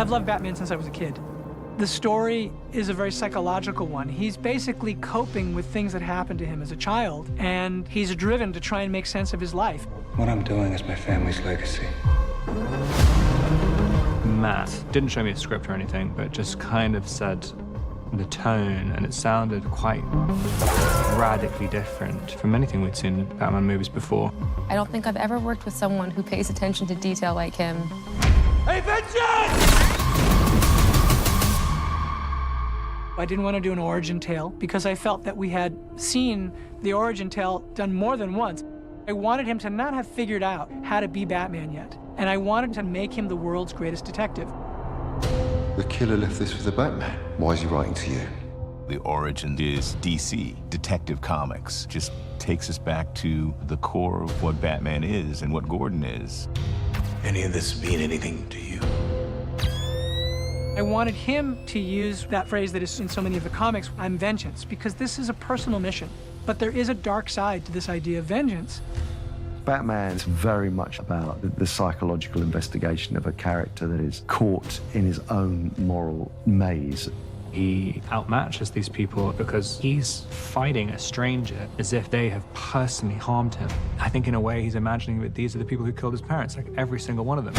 I've loved Batman since I was a kid. The story is a very psychological one. He's basically coping with things that happened to him as a child, and he's driven to try and make sense of his life. What I'm doing is my family's legacy. Matt didn't show me a script or anything, but just kind of said the tone, and it sounded quite radically different from anything we'd seen in Batman movies before. I don't think I've ever worked with someone who pays attention to detail like him. Hey, Vincent! I didn't want to do an origin tale because I felt that we had seen the origin tale done more than once. I wanted him to not have figured out how to be Batman yet, and I wanted to make him the world's greatest detective. The killer left this with the Batman. Why is he writing to you? The origin is DC, Detective Comics. Just takes us back to the core of what Batman is and what Gordon is. Any of this mean anything to you? I wanted him to use that phrase that is in so many of the comics, I'm vengeance, because this is a personal mission. But there is a dark side to this idea of vengeance. Batman is very much about the psychological investigation of a character that is caught in his own moral maze. He outmatches these people because he's fighting a stranger as if they have personally harmed him. I think in a way he's imagining that these are the people who killed his parents, like every single one of them.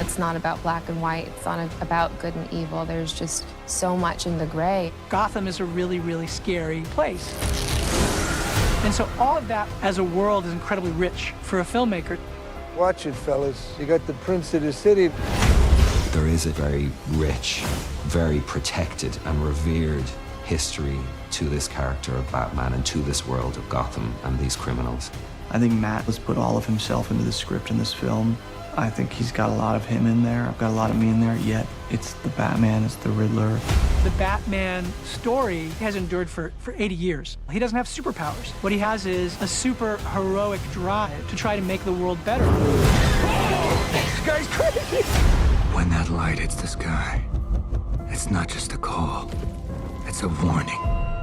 It's not about black and white. It's not about good and evil. There's just so much in the gray. Gotham is a really, really scary place. And so all of that as a world is incredibly rich for a filmmaker. Watch it, fellas. You got the prince of the city. There is a very rich, very protected and revered history to this character of Batman and to this world of Gotham and these criminals. I think Matt has put all of himself into the script in this film. I think he's got a lot of him in there. I've got a lot of me in there, yet it's the Batman, it's the Riddler. The Batman story has endured for 80 years. He doesn't have superpowers. What he has is a super heroic drive to try to make the world better. This guy's crazy! When that light hits the sky, it's not just a call, it's a warning.